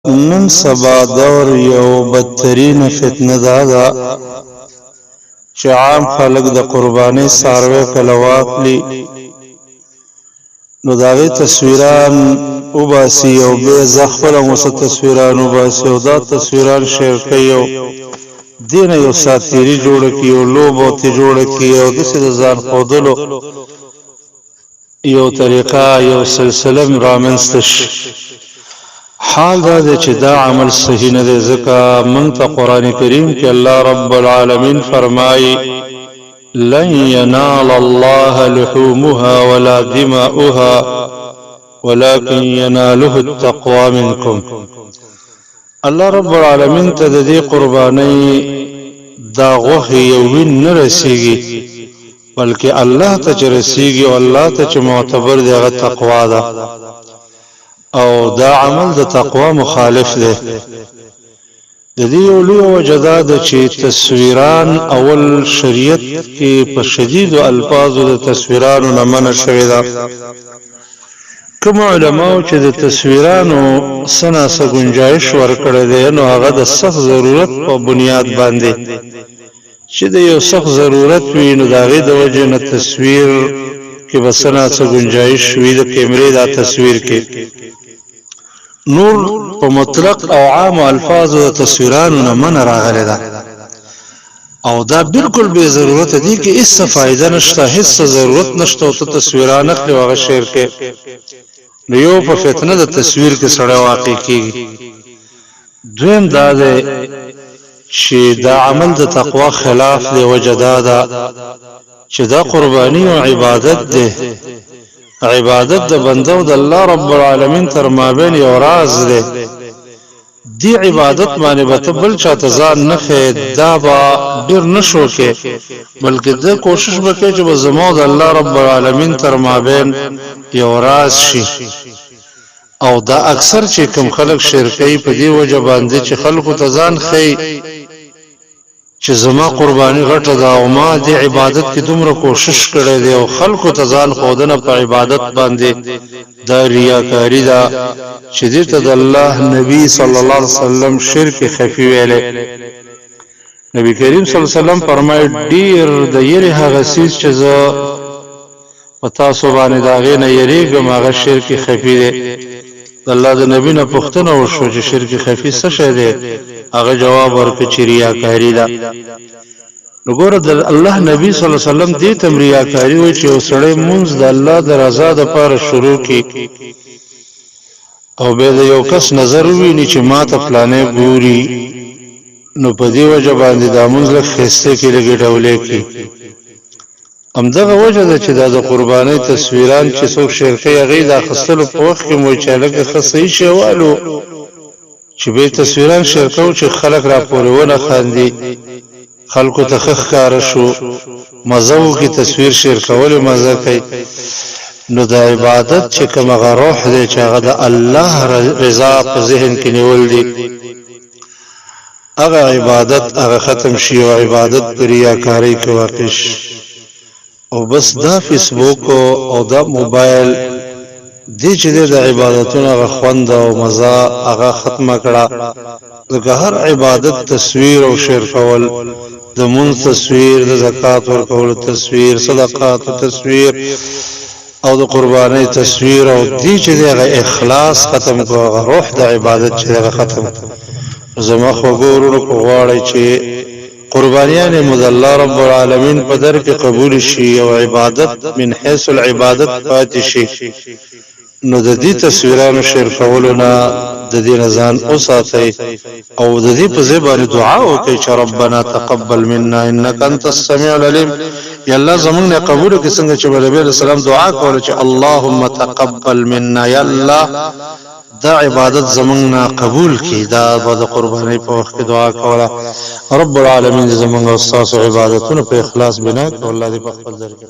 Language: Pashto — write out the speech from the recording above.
نن سبا دور یو بدترین فتنه ده چې عام خلک د قرباني ساروي کله واخلي نو داغه تصویران وباسي او به زخفل مو تصویران وباسي او دا تصویران شیر کوي دین یو ساتيري جوړ کیو لوبو ته جوړ کیو د څه ځان خودلو یو طریقه یو سلسله رامنستش حال دا چې دا عمل صحیح نه دی ځکه مونږ ته قران کریم کې الله رب العالمین فرمایي لن ينال الله لحومها ولا دماؤها ولكن يناله التقوى منكم الله رب العالمین ته د دې قرباني دا غوښه یو وین نه رسیږي بلکې الله ته چې رسیږي او الله ته چې معتبر دی هغه تقوا ده او دا عمل د تقوا مخالف دی د دې لوی وجدا د چې تصویران اول شریعت کې په شدید الفاظو د تصویرانو نه منع شوی دا کوم علماء چې د تصویرانو سناسه گنجائش ورکړی دی نو هغه د سخت ضرورت په بنیاد باندې چې د یو سخت ضرورت وي نو داغه د وجه نه تصویر کې بسناسه گنجائش وي د کیمرې دا تصویر کې نور په مطلق او عام الفاظ او تصویرانو نه من راغلی دا او دا بالکل به ضرورت دي کې هیڅ فائدہ نشته هیڅ ضرورت نشته او تصویران خپل وغه شیر کې نو یو په فتنه د تصویر کې سره واقع کیږي دویم دا ده چې دا عمل د تقوا خلاف دی وجدا دا چې دا قرباني او عبادت ده عبادت د بنده او د الله رب العالمین تر مابین یو راز دی دی عبادت باندې به بل چاته ځان نه خې دا به ډیر نشو کې بلکې د کوشش وکړي چې زمو د الله رب العالمین تر مابین یو راز شي او دا اکثر چې کوم خلک شرکې په دی وجه باندې چې خلکو ته ځان خې چې زما قرباني غټه دا او ما د عبادت کې دومره کوشش کړې دی او خلکو ته ځان خودنه په عبادت باندې دا ریاکاری دا چې دې ته د الله نبی صلی الله علیه وسلم شرک خفي ویلې نبی کریم صلی الله علیه وسلم فرمایي ډیر د یری هغه سیس چې زه پتا سو باندې داغه نه یریګم هغه شرک خفي دی الله د نبی نه پوښتنه وشو چې شرک خفي څه شی دی هغه جواب ورکړي چې ریاکاری ده وګوره د الله نبی صلی الله علیه وسلم دې تم ریاکاری وي چې وسړی مونږ د الله د رضا لپاره شروع کی او به یو کس نظر ویني چې ما ته فلانه ګوري نو په دې وجه باندې د مونږ له خسته کې لګډولې کی همدغه وجه ده چې د قرباني تصویران چې څوک شرکې هغه د خصلو په وخت کې مو چاله خصې شوالو چې به تصویران شرکو چې خلک را پورونه خاندي خلکو ته خخکار شو مزو کې تصویر شرکول مزه کوي نو د عبادت چې کومه روح دی چې هغه د الله رضا په ذهن کې نیول دي هغه عبادت هغه ختم شي او عبادت پر ریاکاری کې واقع شي او بس دا فیسبوک او دا موبایل دې چې د عبادتونو غوښند او مزه هغه ختمه کړه دغه هر عبادت تصویر او شیر کول د مون تصویر د زکات ورکول تصویر صدقات تصویر او د قرباني تصویر او دې چې د اخلاص ختم کوه روح د عبادت چې ختم زما خو ګورو کو غواړي چې قربانیان مد الله رب العالمین په در کې قبول شي او عبادت من حيث العبادت پاتې شي نو د دې تصویرانو شیر کولونه د دې نزان او ساتي او د دې په ځبانه دعا وکړي چې ربنا تقبل منا انك انت السميع العليم یا الله زمونږ قبول کې څنګه چې نبی رسول الله دعا کوله چې اللهم تقبل منا یا الله دا عبادت زمونږه قبول کړي دا د قرباني په وخت کې دعا کوله رب العالمین زمونږه او تاسو عبادتونه په اخلاص بنا کړي الله دې په خپل درکړي